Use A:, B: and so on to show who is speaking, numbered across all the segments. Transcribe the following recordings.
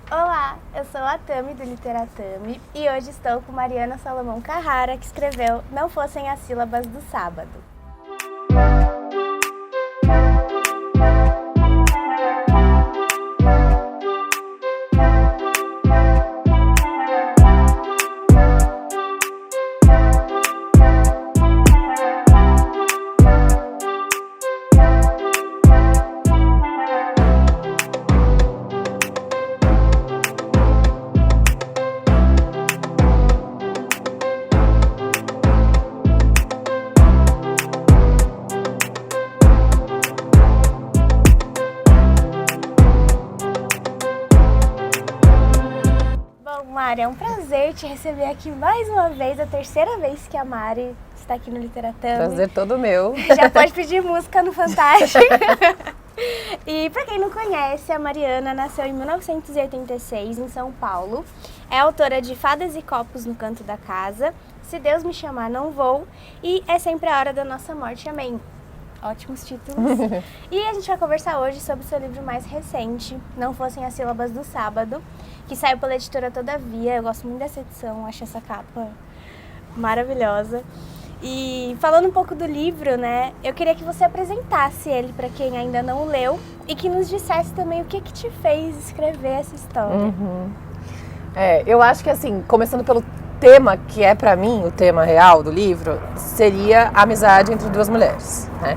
A: Olá, eu sou a Tami do Literatami e hoje estou com Mariana Salomão Carrara, que escreveu Não Fossem as Sílabas do Sábado. Mari, é um prazer te receber aqui mais uma vez, a terceira vez que a Mari está aqui no Literatami.
B: Prazer todo meu.
A: Já pode pedir música no Fantástico. E para quem não conhece, a Mariana nasceu em 1986 em São Paulo. É autora de Fadas e Copos no Canto da Casa, Se Deus Me Chamar Não Vou e É Sempre a Hora da Nossa Morte, Amém. Ótimos títulos. E a gente vai conversar hoje sobre o seu livro mais recente, Não Fossem as Sílabas do Sábado, que saiu pela editora Todavia. Eu gosto muito dessa edição, acho essa capa maravilhosa. E falando um pouco do livro, né, eu queria que você apresentasse ele para quem ainda não o leu e que nos dissesse também o que te fez escrever essa história.
B: Eu acho que assim, começando pelo tema que é para mim o tema real do livro, seria a amizade entre duas mulheres, né?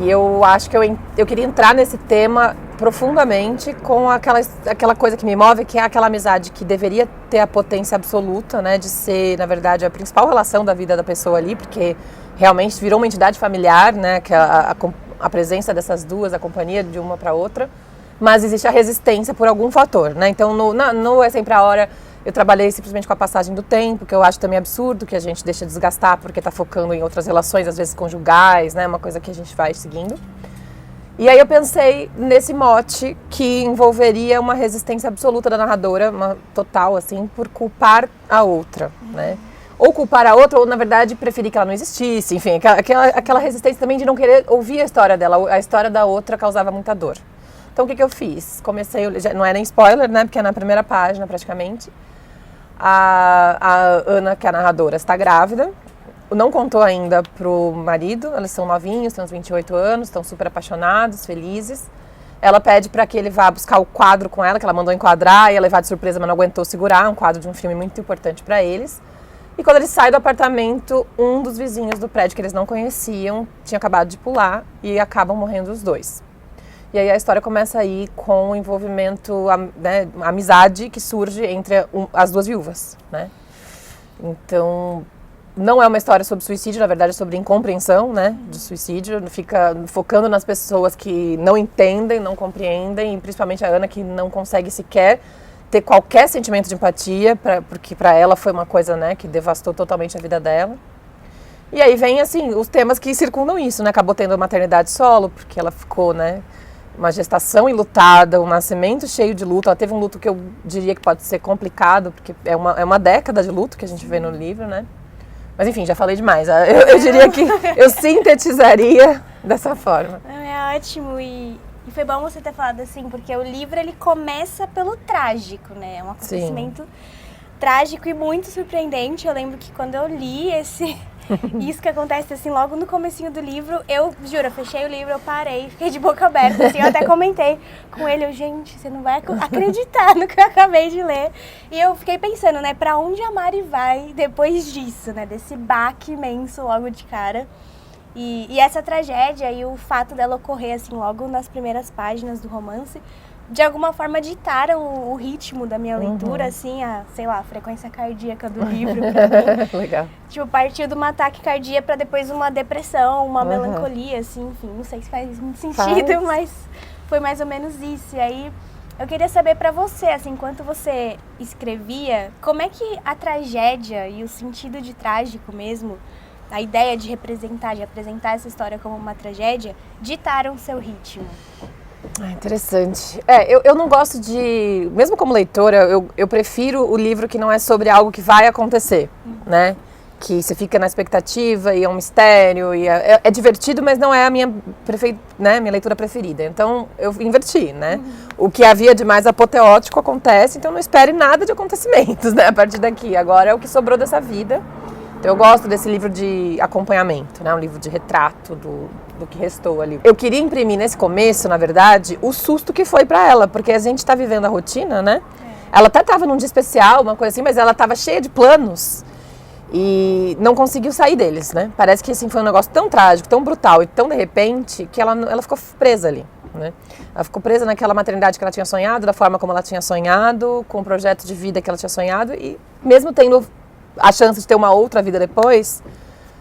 B: E eu acho que eu queria entrar nesse tema profundamente com aquela coisa que me move, que é aquela amizade que deveria ter a potência absoluta, né, de ser, na verdade, a principal relação da vida da pessoa ali, porque realmente virou uma entidade familiar, né, que a presença dessas duas, a companhia de uma para outra, mas existe a resistência por algum fator, né? Então no É Sempre a Hora eu trabalhei simplesmente com a passagem do tempo, que eu acho também absurdo, que a gente deixa desgastar porque está focando em outras relações, às vezes conjugais, né? Uma coisa que a gente vai seguindo. E aí eu pensei nesse mote que envolveria uma resistência absoluta da narradora, uma total, assim, por culpar a outra, né? Ou culpar a outra, ou na verdade preferir que ela não existisse, enfim, aquela resistência também de não querer ouvir a história dela, a história da outra causava muita dor. Então o que eu fiz? Comecei, não é nem spoiler, né? Porque é na primeira página praticamente. A Ana, que é a narradora, está grávida, não contou ainda pro marido, eles são novinhos, têm uns 28 anos, estão super apaixonados, felizes. Ela pede para que ele vá buscar o quadro com ela, que ela mandou enquadrar, ia levar de surpresa, mas não aguentou segurar, um quadro de um filme muito importante para eles. E quando ele sai do apartamento, um dos vizinhos do prédio que eles não conheciam tinha acabado de pular e acabam morrendo os dois. E aí a história começa aí com o envolvimento, né, a amizade que surge entre as duas viúvas, né? Então, não é uma história sobre suicídio, na verdade é sobre incompreensão, né, de suicídio. Fica focando nas pessoas que não entendem, não compreendem, e principalmente a Ana, que não consegue sequer ter qualquer sentimento de empatia, porque para ela foi uma coisa, né, que devastou totalmente a vida dela. E aí vem, assim, os temas que circundam isso, né? Acabou tendo a maternidade solo, porque ela ficou, né, uma gestação enlutada, um nascimento cheio de luto. Ela teve um luto que eu diria que pode ser complicado, porque é uma década de luto que a gente vê no livro, né? Mas enfim, já falei demais. Eu diria que eu sintetizaria dessa forma.
A: É ótimo e foi bom você ter falado assim, porque o livro ele começa pelo trágico, né? É um acontecimento trágico e muito surpreendente. Eu lembro que quando eu li isso que acontece assim logo no comecinho do livro, eu juro, eu fechei o livro, eu parei, fiquei de boca aberta, assim, eu até comentei com ele, gente, você não vai acreditar no que eu acabei de ler. E eu fiquei pensando, né, pra onde a Mari vai depois disso, né, desse baque imenso logo de cara. E essa tragédia e o fato dela ocorrer assim logo nas primeiras páginas do romance, de alguma forma ditaram o ritmo da minha leitura, assim, a frequência cardíaca do livro pra mim.
B: Legal.
A: Tipo, partiu de um ataque cardíaco pra depois uma depressão, uma melancolia, assim, enfim, não sei se faz muito sentido, mas foi mais ou menos isso. E aí, eu queria saber pra você, assim, enquanto você escrevia, como é que a tragédia e o sentido de trágico mesmo, a ideia de apresentar essa história como uma tragédia, ditaram seu ritmo?
B: Interessante. Eu não gosto de... Mesmo como leitora, eu prefiro o livro que não é sobre algo que vai acontecer, né? que você fica na expectativa e é um mistério, e é divertido, mas não é a minha leitura preferida. Então, eu inverti, né? O que havia de mais apoteótico acontece, então não espere nada de acontecimentos, né? A partir daqui. Agora é o que sobrou dessa vida. Então, eu gosto desse livro de acompanhamento, né? Um livro de retrato do que restou ali. Eu queria imprimir nesse começo, na verdade, o susto que foi pra ela, porque a gente tá vivendo a rotina, né? Ela até tava num dia especial, uma coisa assim, mas ela tava cheia de planos. E não conseguiu sair deles, né? Parece que assim, foi um negócio tão trágico, tão brutal e tão de repente que ela ficou presa ali, né? Ela ficou presa naquela maternidade que ela tinha sonhado, da forma como ela tinha sonhado, com o projeto de vida que ela tinha sonhado e mesmo tendo a chance de ter uma outra vida depois,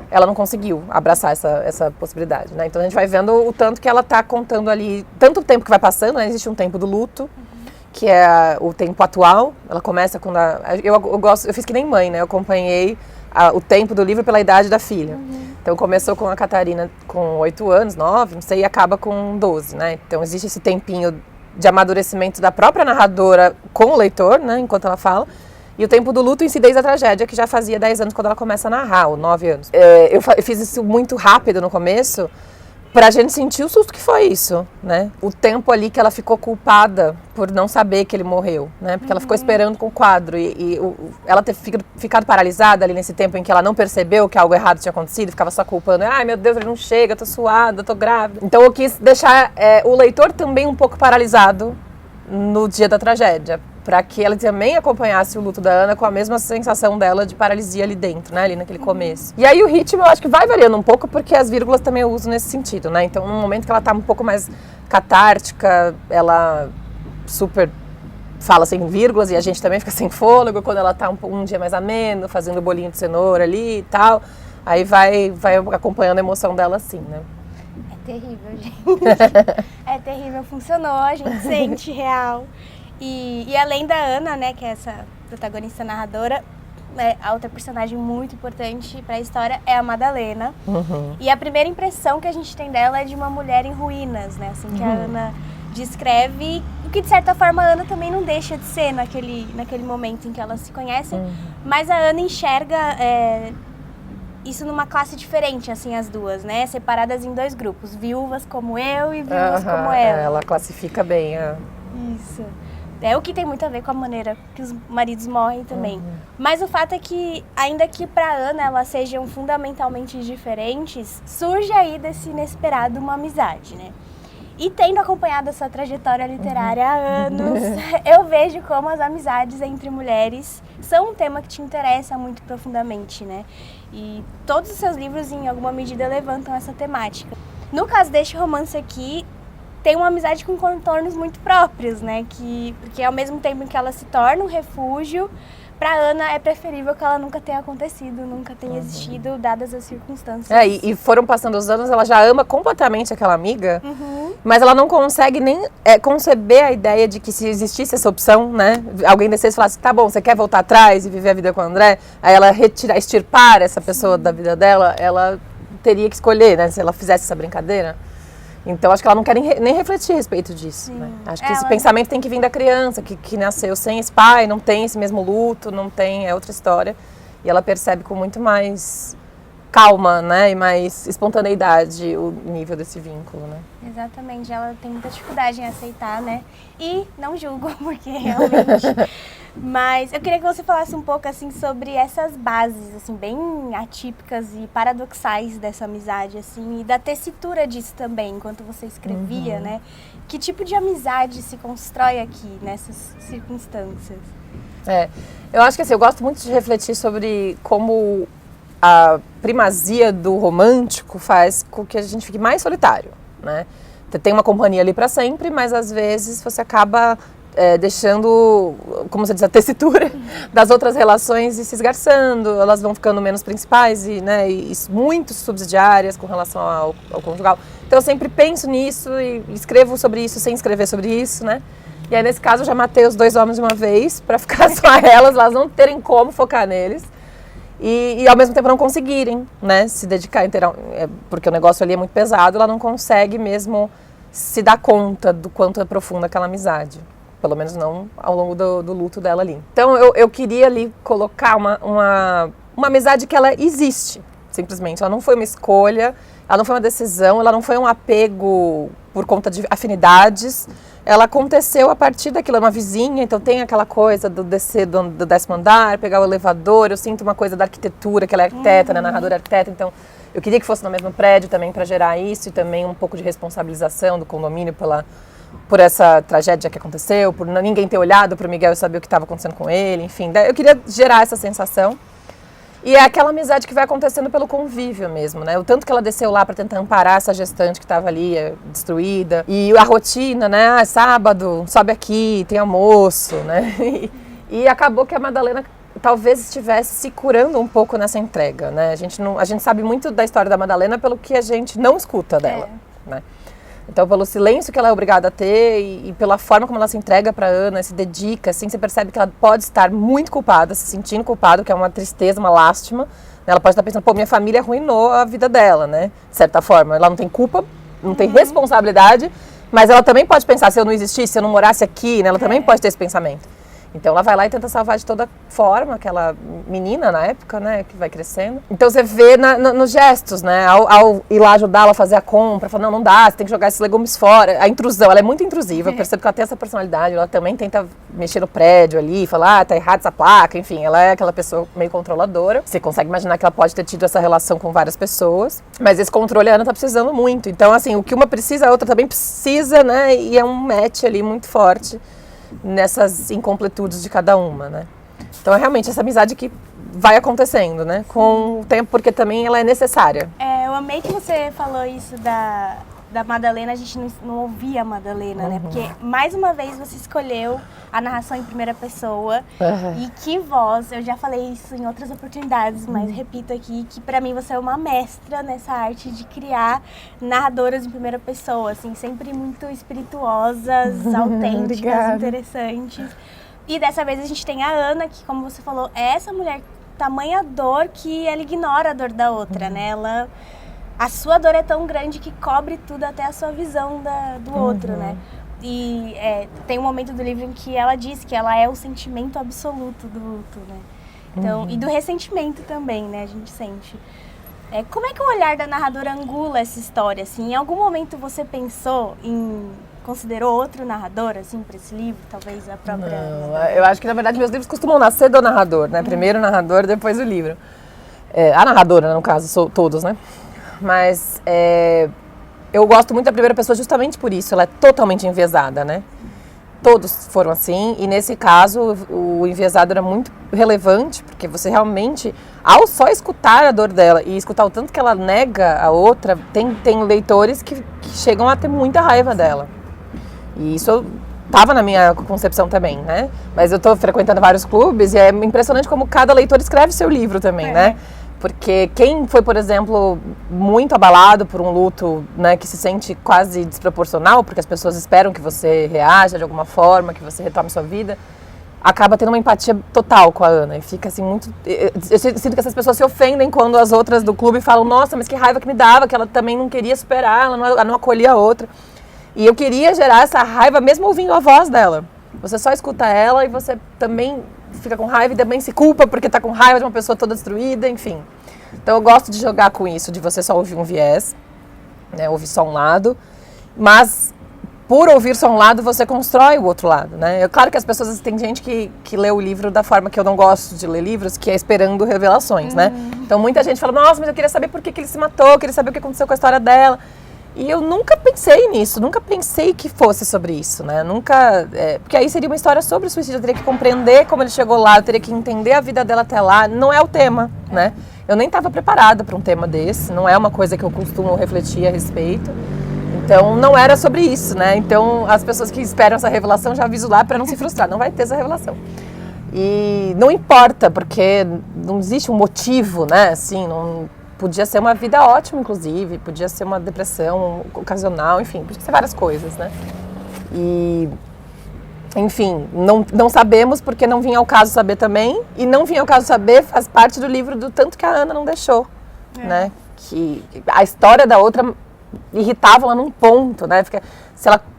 B: ela não conseguiu abraçar essa possibilidade, né? Então a gente vai vendo o tanto que ela tá contando ali, tanto o tempo que vai passando, né? Existe um tempo do luto, que é o tempo atual. Ela começa quando eu fiz que nem mãe, né? Eu acompanhei o tempo do livro pela idade da filha. Então começou com a Catarina com 8 anos, 9, não sei, e acaba com 12, né? Então existe esse tempinho de amadurecimento da própria narradora com o leitor, né? Enquanto ela fala. E o tempo do luto em si desde a tragédia, que já fazia 10 anos quando ela começa a narrar, ou 9 anos. Eu fiz isso muito rápido no começo, pra gente sentir o susto que foi isso, né? O tempo ali que ela ficou culpada por não saber que ele morreu, né? Porque ela ficou esperando com o quadro ela ter ficado paralisada ali nesse tempo em que ela não percebeu que algo errado tinha acontecido, ficava só culpando, ai meu Deus, ele não chega, eu tô suada, eu tô grávida. Então eu quis deixar o leitor também um pouco paralisado no dia da tragédia, para que ela também acompanhasse o luto da Ana com a mesma sensação dela de paralisia ali dentro, né, ali naquele começo. E aí o ritmo eu acho que vai variando um pouco, porque as vírgulas também eu uso nesse sentido, né, então no momento que ela tá um pouco mais catártica, ela super fala sem vírgulas e a gente também fica sem fôlego, quando ela tá um dia mais ameno, fazendo bolinho de cenoura ali e tal, aí vai acompanhando a emoção dela assim, né.
A: É terrível, gente. É terrível, funcionou, a gente sente real. E além da Ana, né, que é essa protagonista narradora, a outra personagem muito importante para a história é a Madalena. E a primeira impressão que a gente tem dela é de uma mulher em ruínas, né, assim, que a Ana descreve, o que de certa forma a Ana também não deixa de ser naquele momento em que elas se conhecem, mas a Ana enxerga isso numa classe diferente, assim, as duas, né, separadas em 2 grupos, viúvas como eu e viúvas como ela.
B: Ela classifica bem
A: Isso. É o que tem muito a ver com a maneira que os maridos morrem também. Mas o fato é que, ainda que para Ana elas sejam fundamentalmente diferentes, surge aí desse inesperado uma amizade, né? E tendo acompanhado essa trajetória literária há anos, eu vejo como as amizades entre mulheres são um tema que te interessa muito profundamente, né? E todos os seus livros, em alguma medida, levantam essa temática. No caso deste romance aqui, tem uma amizade com contornos muito próprios, né? Porque ao mesmo tempo em que ela se torna um refúgio, para Ana é preferível que ela nunca tenha acontecido, nunca tenha existido, dadas as circunstâncias.
B: E foram passando os anos, ela já ama completamente aquela amiga, mas ela não consegue nem conceber a ideia de que se existisse essa opção, né? Alguém descesse e falasse, tá bom, você quer voltar atrás e viver a vida com o André? Aí ela extirpar essa pessoa da vida dela, ela teria que escolher, né? Se ela fizesse essa brincadeira. Então, acho que ela não quer nem refletir a respeito disso, né? Acho que esse pensamento tem que vir da criança, que nasceu sem esse pai, não tem esse mesmo luto, não tem, é outra história. E ela percebe com muito mais calma, né? E mais espontaneidade o nível desse vínculo, né?
A: Exatamente, ela tem muita dificuldade em aceitar, né? E não julgo, porque realmente... Mas eu queria que você falasse um pouco, assim, sobre essas bases, assim, bem atípicas e paradoxais dessa amizade, assim, e da tessitura disso também, enquanto você escrevia, né? Que tipo de amizade se constrói aqui, nessas circunstâncias?
B: Eu acho que, assim, eu gosto muito de refletir sobre como a primazia do romântico faz com que a gente fique mais solitário, né? Você tem uma companhia ali para sempre, mas às vezes você acaba... deixando, como você diz, a tessitura das outras relações e se esgarçando, elas vão ficando menos principais e muito subsidiárias com relação ao conjugal. Então eu sempre penso nisso e escrevo sobre isso sem escrever sobre isso, né? E aí nesse caso eu já matei os 2 homens de uma vez para ficar só elas não terem como focar neles e ao mesmo tempo não conseguirem, né, se dedicar inteiramente, porque o negócio ali é muito pesado, ela não consegue mesmo se dar conta do quanto é profunda aquela amizade. Pelo menos não ao longo do luto dela ali. Então eu queria ali colocar uma amizade que ela existe, simplesmente. Ela não foi uma escolha, ela não foi uma decisão, ela não foi um apego por conta de afinidades. Ela aconteceu a partir daquilo, é uma vizinha, então tem aquela coisa do descer do 10º andar, pegar o elevador, eu sinto uma coisa da arquitetura, que ela é arquiteta, né, narradora arquiteta, então eu queria que fosse no mesmo prédio também para gerar isso e também um pouco de responsabilização do condomínio por essa tragédia que aconteceu, por ninguém ter olhado para o Miguel e saber o que estava acontecendo com ele, enfim, eu queria gerar essa sensação. E é aquela amizade que vai acontecendo pelo convívio mesmo, né? O tanto que ela desceu lá para tentar amparar essa gestante que estava ali destruída. E a rotina, né? Sábado, sobe aqui, tem almoço, né? E acabou que a Madalena talvez estivesse se curando um pouco nessa entrega, né? A gente sabe muito da história da Madalena pelo que a gente não escuta dela, né? Então, pelo silêncio que ela é obrigada a ter e pela forma como ela se entrega para Ana, se dedica, assim, você percebe que ela pode estar muito culpada, se sentindo culpada, que é uma tristeza, uma lástima. Ela pode estar pensando, pô, minha família arruinou a vida dela, né? De certa forma, ela não tem culpa, não tem responsabilidade, mas ela também pode pensar, se eu não existisse, se eu não morasse aqui, né? Ela também pode ter esse pensamento. Então ela vai lá e tenta salvar de toda forma aquela menina na época, né, que vai crescendo. Então você vê nos gestos, né, ao ir lá ajudá-la a fazer a compra, falar, não dá, você tem que jogar esses legumes fora. A intrusão, ela é muito intrusiva, eu percebo que ela tem essa personalidade, ela também tenta mexer no prédio ali, falar, tá errado essa placa, enfim, ela é aquela pessoa meio controladora. Você consegue imaginar que ela pode ter tido essa relação com várias pessoas, mas esse controle a Ana tá precisando muito. Então, assim, o que uma precisa, a outra também precisa, né, e é um match ali muito forte nessas incompletudes de cada uma, né? Então é realmente essa amizade que vai acontecendo, né? Com o tempo, porque também ela é necessária.
A: Eu amei que você falou isso da Madalena, a gente não ouvia a Madalena, né? Porque, mais uma vez, você escolheu a narração em primeira pessoa. E que voz, eu já falei isso em outras oportunidades, mas repito aqui, que pra mim você é uma mestra nessa arte de criar narradoras em primeira pessoa, assim, sempre muito espirituosas, autênticas, interessantes. E dessa vez a gente tem a Ana, que, como você falou, é essa mulher, tamanha dor, que ela ignora a dor da outra, né? A sua dor é tão grande que cobre tudo, até a sua visão do outro, né? E tem um momento do livro em que ela diz que ela é o sentimento absoluto do luto, né? Então, e do ressentimento também, né? A gente sente. Como é que o olhar da narradora angula essa história, assim? Em algum momento você considerou outro narrador, assim, para esse livro? Talvez a própria...
B: Não, eu acho que, na verdade, meus livros costumam nascer do narrador, né? Primeiro o narrador, depois o livro. A narradora, no caso, todos, né? Mas eu gosto muito da primeira pessoa justamente por isso, ela é totalmente enviesada, né? Todos foram assim, e nesse caso o enviesado era muito relevante, porque você realmente, ao só escutar a dor dela e escutar o tanto que ela nega a outra, tem leitores que chegam a ter muita raiva dela. E isso estava na minha concepção também, né? Mas eu estou frequentando vários clubes e é impressionante como cada leitor escreve seu livro também, né? Porque quem foi, por exemplo, muito abalado por um luto, né, que se sente quase desproporcional, porque as pessoas esperam que você reaja de alguma forma, que você retome sua vida, acaba tendo uma empatia total com a Ana. E fica assim muito... Eu sinto que essas pessoas se ofendem quando as outras do clube falam, nossa, mas que raiva que me dava, que ela também não queria superar, ela não acolhia a outra. E eu queria gerar essa raiva mesmo ouvindo a voz dela. Você só escuta ela e você também fica com raiva e também se culpa porque está com raiva de uma pessoa toda destruída, enfim. Então eu gosto de jogar com isso, de você só ouvir um viés, né, ouvir só um lado, mas por ouvir só um lado você constrói o outro lado, né? Claro que as pessoas, tem gente que lê o livro da forma que eu não gosto de ler livros, que é esperando revelações, né? Então muita gente fala, nossa, mas eu queria saber por que ele se matou, eu queria saber o que aconteceu com a história dela. E eu nunca pensei nisso, nunca pensei que fosse sobre isso, né? Porque aí seria uma história sobre o suicídio, eu teria que compreender como ele chegou lá, eu teria que entender a vida dela até lá, não é o tema, né? Eu nem estava preparada para um tema desse, não é uma coisa que eu costumo refletir a respeito, então não era sobre isso, né? Então as pessoas que esperam essa revelação, já aviso lá para não se frustrar, não vai ter essa revelação. E não importa, porque não existe um motivo, né? Assim, podia ser uma vida ótima, inclusive, podia ser uma depressão ocasional, enfim, podia ser várias coisas, né? E, enfim, não sabemos porque não vinha ao caso saber também, e não vinha ao caso saber faz parte do livro do tanto que a Ana não deixou, né? Que a história da outra irritava ela num ponto, né? Porque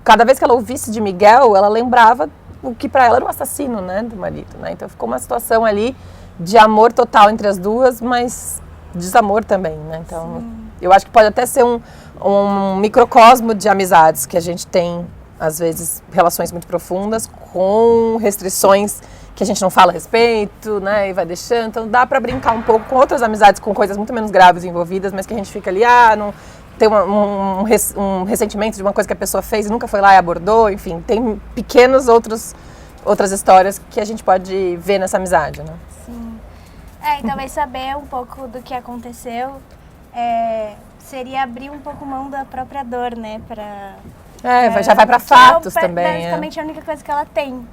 B: cada vez que ela ouvisse de Miguel, ela lembrava o que para ela era um assassino, né, do marido, né? Então ficou uma situação ali de amor total entre as duas, mas desamor também, né? Então eu acho que pode até ser um microcosmo de amizades que a gente tem, às vezes, relações muito profundas com restrições que a gente não fala a respeito, né, e vai deixando. Então dá para brincar um pouco com outras amizades, com coisas muito menos graves envolvidas, mas que a gente fica ali, não tem um ressentimento de uma coisa que a pessoa fez e nunca foi lá e abordou. Enfim, tem pequenos outras histórias que a gente pode ver nessa amizade, né?
A: Sim. E talvez saber um pouco do que aconteceu seria abrir um pouco mão da própria dor, né,
B: já vai para fatos também.
A: Basicamente a única coisa que ela tem.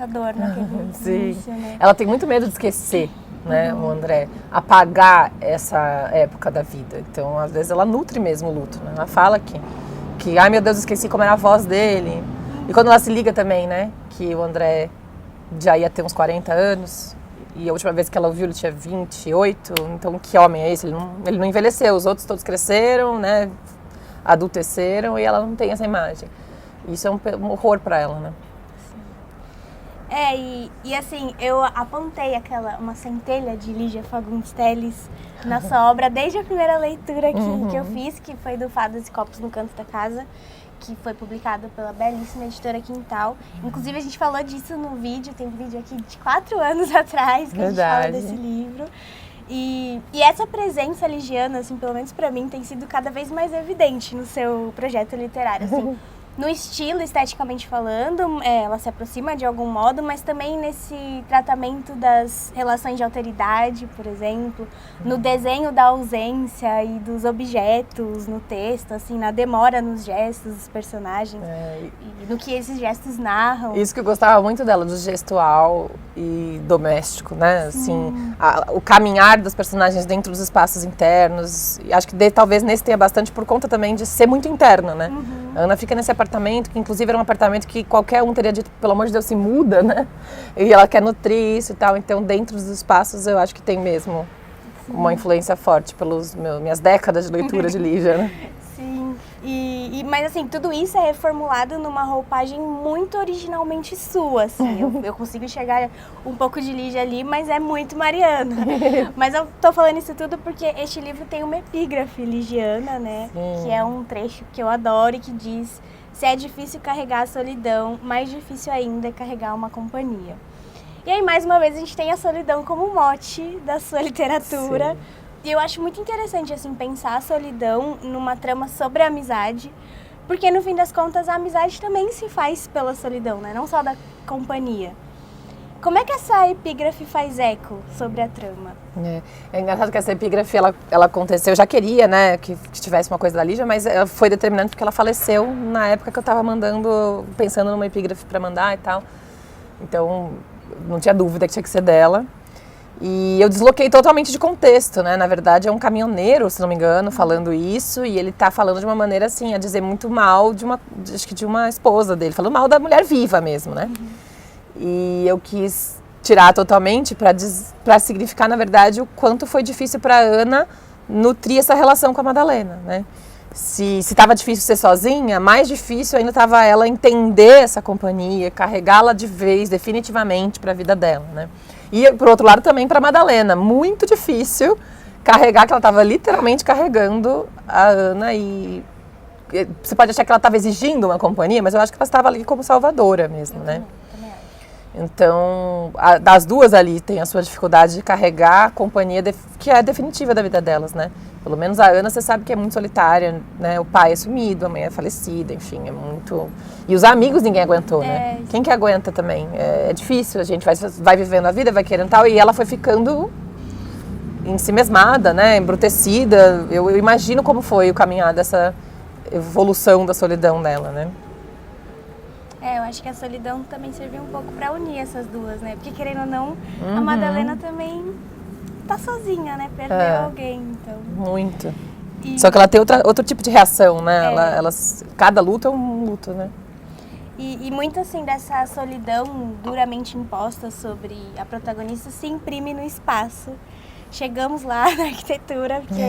A: Dor naquele início, né?
B: Ela tem muito medo de esquecer, né, o André, apagar essa época da vida. Então, às vezes, ela nutre mesmo o luto, né? Ela fala que ai meu Deus, esqueci como era a voz dele. E quando ela se liga também, né, que o André já ia ter uns 40 anos, e a última vez que ela ouviu ele tinha 28, então que homem é esse? Ele não envelheceu, os outros todos cresceram, né, adulteceram, e ela não tem essa imagem. Isso é um horror para ela, né?
A: E assim, eu apontei uma centelha de Lígia Fagundes Telles na sua obra desde a primeira leitura que eu fiz, que foi do Fadas e Copos no Canto da Casa, que foi publicado pela belíssima editora Quintal. Inclusive, a gente falou disso no vídeo, tem um vídeo aqui de 4 anos atrás que a gente fala desse livro. E essa presença ligiana, assim, pelo menos pra mim, tem sido cada vez mais evidente no seu projeto literário, assim. No estilo, esteticamente falando, ela se aproxima de algum modo, mas também nesse tratamento das relações de alteridade, por exemplo, no desenho da ausência e dos objetos no texto, assim, na demora nos gestos dos personagens, e no que esses gestos narram.
B: Isso que eu gostava muito dela, do gestual e doméstico, né? Assim, o caminhar dos personagens dentro dos espaços internos. E acho que talvez nesse tenha bastante por conta também de ser muito interno, né? A Ana fica nesse apartamento, que inclusive era um apartamento que qualquer um teria dito, pelo amor de Deus, se muda, né? E ela quer nutrir isso e tal. Então, dentro dos espaços, eu acho que tem mesmo uma influência forte pelas minhas décadas de leitura de Lígia, né?
A: Sim. Mas assim, tudo isso é reformulado numa roupagem muito originalmente sua, assim. Eu consigo enxergar um pouco de Lígia ali, mas é muito Mariana. Mas eu tô falando isso tudo porque este livro tem uma epígrafe ligiana, né? Sim. Que é um trecho que eu adoro e que diz: se é difícil carregar a solidão, mais difícil ainda é carregar uma companhia. E aí, mais uma vez, a gente tem a solidão como mote da sua literatura. Sim. E eu acho muito interessante, assim, pensar a solidão numa trama sobre a amizade, porque, no fim das contas, a amizade também se faz pela solidão, né? Não só da companhia. Como é que essa epígrafe faz eco sobre a trama?
B: É engraçado que essa epígrafe, ela aconteceu, eu já queria, né, que tivesse uma coisa da Lígia, mas ela foi determinante porque ela faleceu na época que eu estava pensando numa epígrafe para mandar e tal. Então, não tinha dúvida que tinha que ser dela. E eu desloquei totalmente de contexto, né? Na verdade, é um caminhoneiro, se não me engano, falando isso, e ele tá falando de uma maneira, assim, a dizer muito mal acho que de uma esposa dele, falando mal da mulher viva mesmo, né? E eu quis tirar totalmente para significar, na verdade, o quanto foi difícil para Ana nutrir essa relação com a Madalena, né? Se estava difícil ser sozinha, mais difícil ainda estava ela entender essa companhia, carregá-la de vez, definitivamente, para a vida dela, né? E, por outro lado, também para Madalena, muito difícil carregar, que ela estava literalmente carregando a Ana. E você pode achar que ela estava exigindo uma companhia, mas eu acho que ela estava ali como salvadora mesmo, né? Então, das duas ali tem a sua dificuldade de carregar a companhia que é definitiva da vida delas, né? Pelo menos a Ana, você sabe que é muito solitária, né? O pai é sumido, a mãe é falecida, enfim, é muito... E os amigos ninguém aguentou, né? Quem que aguenta também? É difícil, a gente vai vivendo a vida, vai querendo tal, e ela foi ficando ensimesmada, né? Embrutecida. Eu imagino como foi o caminhar dessa evolução da solidão dela, né?
A: Eu acho que a solidão também serviu um pouco para unir essas duas, né? Porque, querendo ou não, a Madalena também tá sozinha, né? Perdeu alguém, então...
B: Muito. Só que ela tem outro tipo de reação, né? Cada luto é um luto, né?
A: E muito, assim, dessa solidão duramente imposta sobre a protagonista se imprime no espaço. Chegamos lá na arquitetura, porque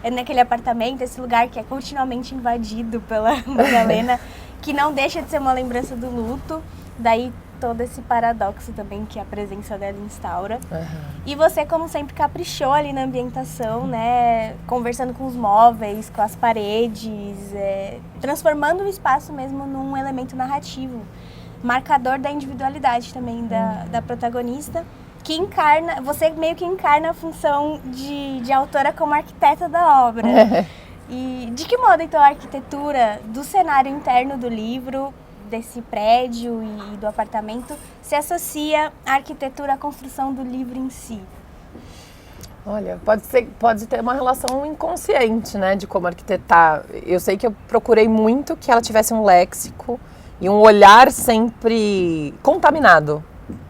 A: é naquele apartamento, esse lugar que é continuamente invadido pela Madalena, que não deixa de ser uma lembrança do luto. Daí todo esse paradoxo também que a presença dela instaura. E você, como sempre, caprichou ali na ambientação, né? Conversando com os móveis, com as paredes, transformando o espaço mesmo num elemento narrativo, marcador da individualidade também da protagonista, que encarna, você meio que encarna a função de autora como arquiteta da obra. E de que modo, então, a arquitetura do cenário interno do livro, desse prédio e do apartamento, se associa à arquitetura, à construção do livro em si?
B: Olha, pode ter uma relação inconsciente, né, de como arquitetar. Eu sei que eu procurei muito que ela tivesse um léxico e um olhar sempre contaminado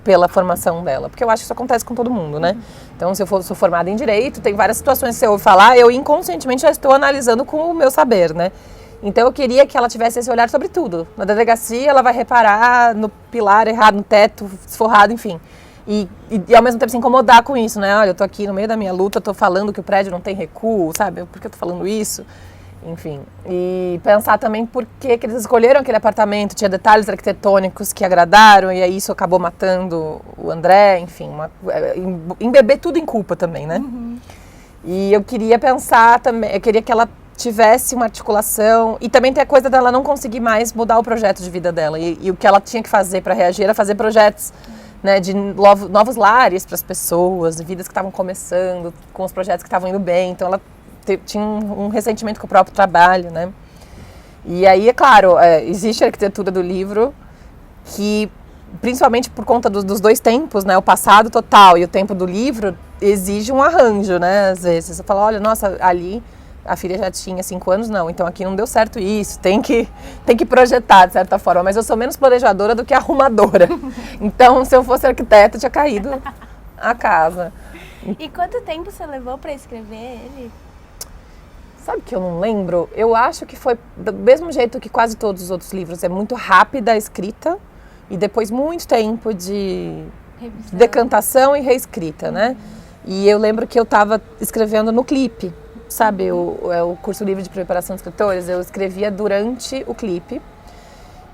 B: pela formação dela, porque eu acho que isso acontece com todo mundo, né? Então, se eu sou formada em Direito, tem várias situações que você ouve falar, eu inconscientemente já estou analisando com o meu saber, né? Então, eu queria que ela tivesse esse olhar sobre tudo. Na delegacia, ela vai reparar no pilar errado, no teto esforrado, enfim. E ao mesmo tempo se incomodar com isso, né? Olha, eu tô aqui no meio da minha luta, tô falando que o prédio não tem recuo, sabe? Por que eu tô falando isso? Enfim, e pensar também por que eles escolheram aquele apartamento, tinha detalhes arquitetônicos que agradaram e aí isso acabou matando o André, enfim, embeber tudo em culpa também, né? E eu queria pensar também, eu queria que ela tivesse uma articulação e também ter a coisa dela não conseguir mais mudar o projeto de vida dela e o que ela tinha que fazer para reagir era fazer projetos, né, de novos lares para as pessoas, de vidas que estavam começando, com os projetos que estavam indo bem, então ela tinha um ressentimento com o próprio trabalho, né? E aí, é claro, existe a arquitetura do livro que, principalmente por conta dos dois tempos, né? O passado total e o tempo do livro exige um arranjo, né? Às vezes você fala, olha, nossa, ali a filha já tinha 5 anos, não, então aqui não deu certo isso, tem que projetar de certa forma, mas eu sou menos planejadora do que arrumadora. Então, se eu fosse arquiteta, tinha caído a casa.
A: E quanto tempo você levou para escrever ele?
B: Sabe que eu não lembro? Eu acho que foi do mesmo jeito que quase todos os outros livros. É muito rápida a escrita e depois muito tempo de revisão, decantação e reescrita, né? E eu lembro que eu estava escrevendo no clipe, sabe? O curso livre de preparação de escritores, eu escrevia durante o clipe.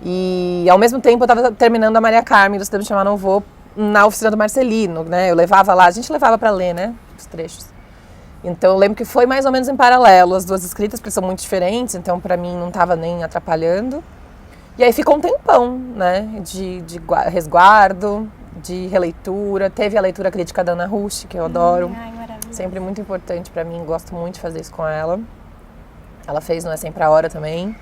B: E ao mesmo tempo eu estava terminando a Maria Carmen, do Você Deve Me Chamar Não Vou, na oficina do Marcelino, né? Eu levava lá, a gente levava para ler, né? Os trechos. Então, eu lembro que foi mais ou menos em paralelo as duas escritas, porque são muito diferentes, então para mim não estava nem atrapalhando. E aí ficou um tempão, né, de resguardo, de releitura. Teve a leitura crítica da Ana Rush, que eu adoro. Sempre muito importante para mim, gosto muito de fazer isso com ela. Ela fez Não É Sempre a Hora também.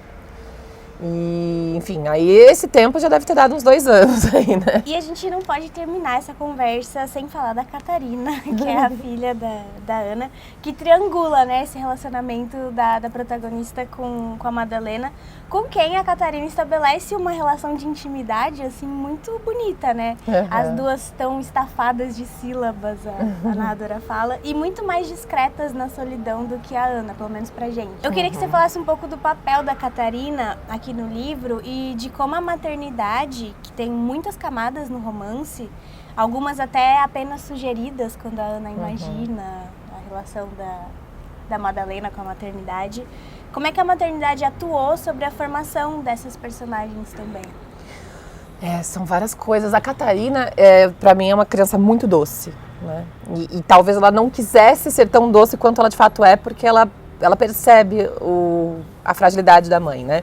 B: E, enfim, aí esse tempo já deve ter dado uns 2 anos aí, né?
A: E a gente não pode terminar essa conversa sem falar da Catarina, que é a filha da Ana, que triangula, né, esse relacionamento da protagonista com a Madalena, com quem a Catarina estabelece uma relação de intimidade, assim, muito bonita, né? As duas estão estafadas de sílabas, a narradora fala, e muito mais discretas na solidão do que a Ana, pelo menos pra gente. Eu queria que você falasse um pouco do papel da Catarina aqui no livro e de como a maternidade, que tem muitas camadas no romance, algumas até apenas sugeridas quando a Ana imagina a relação da Madalena com a maternidade, como é que a maternidade atuou sobre a formação dessas personagens também?
B: São várias coisas. A Catarina, pra mim, é uma criança muito doce, né? E talvez ela não quisesse ser tão doce quanto ela de fato é, porque ela percebe a fragilidade da mãe, né?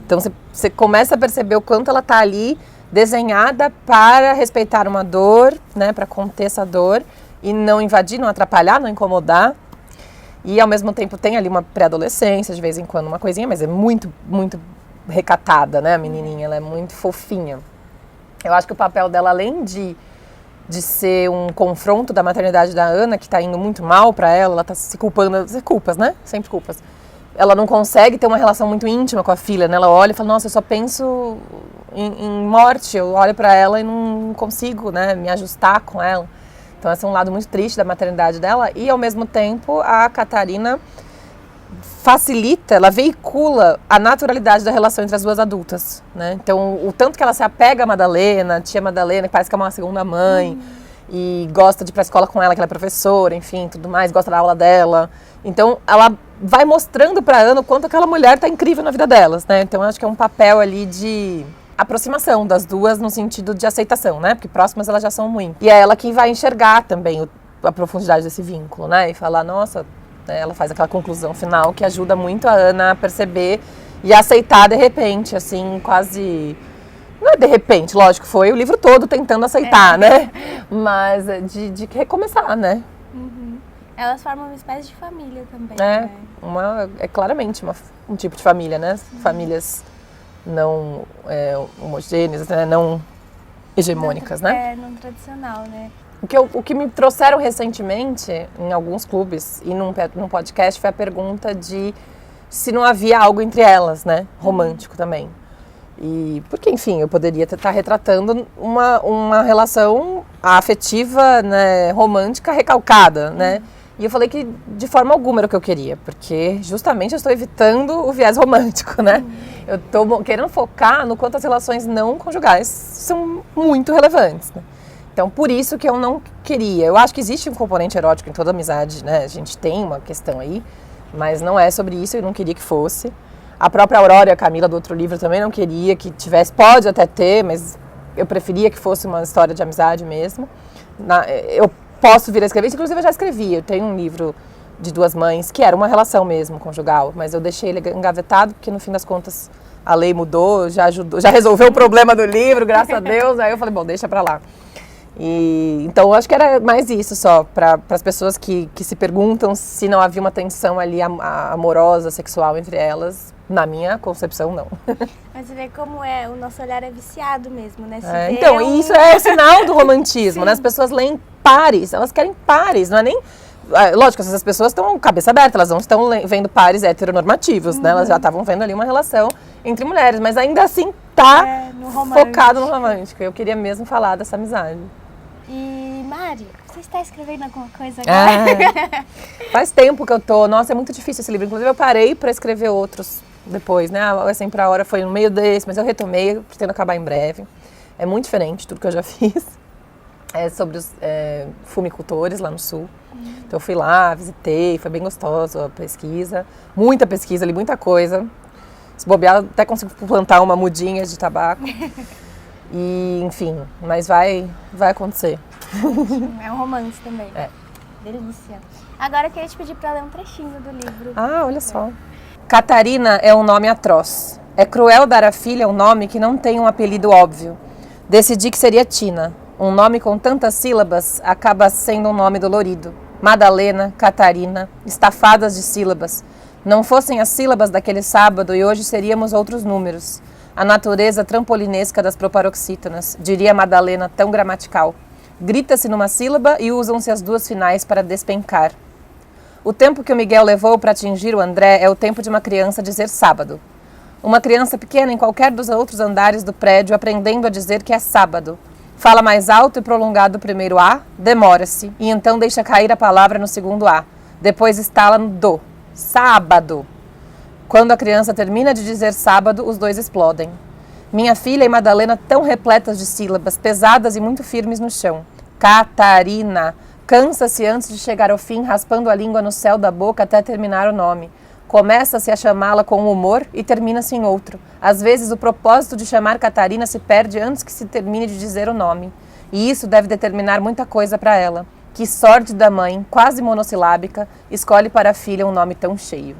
B: Então você começa a perceber o quanto ela está ali desenhada para respeitar uma dor, né? Para conter essa dor e não invadir, não atrapalhar, não incomodar. E ao mesmo tempo tem ali uma pré-adolescência, de vez em quando uma coisinha, mas é muito, muito recatada, né? A menininha, ela é muito fofinha. Eu acho que o papel dela, além de ser um confronto da maternidade da Ana, que está indo muito mal para ela está se culpando, culpas, né? Sempre culpas. Ela não consegue ter uma relação muito íntima com a filha, né? Ela olha e fala, nossa, eu só penso em morte, eu olho para ela e não consigo, né, me ajustar com ela. Então esse é um lado muito triste da maternidade dela e ao mesmo tempo a Catarina facilita, ela veicula a naturalidade da relação entre as duas adultas, né? Então o tanto que ela se apega à Madalena, a tia Madalena, que parece que é uma segunda mãe, e gosta de ir pra escola com ela, que ela é professora, enfim, tudo mais, gosta da aula dela. Então ela vai mostrando pra Ana o quanto aquela mulher tá incrível na vida delas, né? Então eu acho que é um papel ali de aproximação das duas no sentido de aceitação, né? Porque próximas elas já são muito. E é ela que vai enxergar também a profundidade desse vínculo, né? E falar, nossa, né? Ela faz aquela conclusão final que ajuda muito a Ana a perceber e a aceitar de repente, assim, quase... Não é de repente, lógico, foi o livro todo tentando aceitar, né? Mas de recomeçar, né?
A: Uhum. Elas formam uma espécie de família também,
B: né?
A: É
B: Claramente um tipo de família, né? Famílias não homogêneas, né? Não hegemônicas, né?
A: Não tradicional, né?
B: O que me trouxeram recentemente, em alguns clubes e num podcast, foi a pergunta de se não havia algo entre elas, né? Romântico também. E porque, enfim, eu poderia estar retratando uma relação afetiva, né, romântica recalcada, né? E eu falei que de forma alguma era o que eu queria, porque justamente eu estou evitando o viés romântico, né? Eu estou querendo focar no quanto as relações não conjugais são muito relevantes, né? Então, por isso que eu não queria. Eu acho que existe um componente erótico em toda amizade, né? A gente tem uma questão aí, mas não é sobre isso, eu não queria que fosse. A própria Aurora e a Camila do outro livro também não queria que tivesse, pode até ter, mas eu preferia que fosse uma história de amizade mesmo. Eu posso vir a escrever, inclusive eu já escrevi, eu tenho um livro de duas mães que era uma relação mesmo conjugal, mas eu deixei ele engavetado porque no fim das contas a lei mudou, já ajudou, já resolveu o problema do livro, graças a Deus, aí eu falei, bom, deixa pra lá. Então eu acho que era mais isso só, para as pessoas que se perguntam se não havia uma tensão ali amorosa, sexual entre elas. Na minha concepção, não.
A: Mas você vê como o nosso olhar é viciado mesmo, né?
B: Então, isso é o sinal do romantismo, né? As pessoas leem pares, elas querem pares, não é nem... Lógico, essas pessoas estão cabeça aberta, elas não estão vendo pares heteronormativos, né? Elas já estavam vendo ali uma relação entre mulheres, mas ainda assim tá focado no romântico. Eu queria mesmo falar dessa amizade.
A: E, Mari, você está escrevendo alguma coisa agora?
B: Faz tempo que eu tô. Nossa, é muito difícil esse livro. Inclusive, eu parei para escrever outros depois, né? É Sempre a Hora foi no meio desse, mas eu retomei, pretendo acabar em breve. É muito diferente de tudo que eu já fiz. É sobre os fumicultores lá no sul. Então, eu fui lá, visitei, foi bem gostoso a pesquisa. Muita pesquisa ali, muita coisa. Se bobear, até consigo plantar uma mudinha de tabaco. E, enfim, mas vai acontecer.
A: É um romance também. Delícia. Agora eu queria te pedir para ler um trechinho do livro.
B: Olha só. Catarina é um nome atroz. É cruel dar à filha um nome que não tem um apelido óbvio. Decidi que seria Tina. Um nome com tantas sílabas acaba sendo um nome dolorido. Madalena, Catarina, estafadas de sílabas. Não fossem as sílabas daquele sábado e hoje seríamos outros números. A natureza trampolinesca das proparoxítonas, diria Madalena, tão gramatical. Grita-se numa sílaba e usam-se as duas finais para despencar. O tempo que o Miguel levou para atingir o André é o tempo de uma criança dizer sábado. Uma criança pequena em qualquer dos outros andares do prédio aprendendo a dizer que é sábado. Fala mais alto e prolongado o primeiro A, demora-se, e então deixa cair a palavra no segundo A. Depois estala no do. Sábado. Quando a criança termina de dizer sábado, os dois explodem. Minha filha e Madalena tão repletas de sílabas, pesadas e muito firmes no chão. Catarina. Cansa-se antes de chegar ao fim, raspando a língua no céu da boca até terminar o nome. Começa-se a chamá-la com humor e termina-se em outro. Às vezes o propósito de chamar Catarina se perde antes que se termine de dizer o nome. E isso deve determinar muita coisa para ela. Que sorte da mãe, quase monossilábica, escolhe para a filha um nome tão cheio.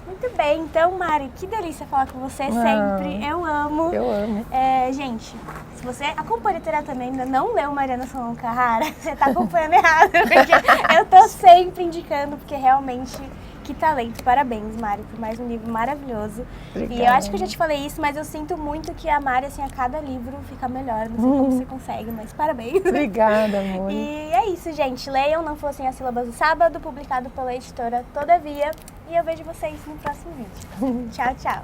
A: Muito bem, então, Mari, que delícia falar com você sempre. Eu amo.
B: Eu amo.
A: Gente, se você acompanha literatura e ainda não leu Mariana Solon Carrara, você tá acompanhando errado, porque eu tô sempre indicando, porque realmente, que talento. Parabéns, Mari, por mais um livro maravilhoso. Obrigada. E eu acho que eu já te falei isso, mas eu sinto muito que a Mari, assim, a cada livro fica melhor. Não sei como você consegue, mas parabéns.
B: Obrigada, amor.
A: E é isso, gente. Leiam Não Fossem as Sílabas do Sábado, publicado pela editora Todavia. E eu vejo vocês no próximo vídeo. Tchau, tchau.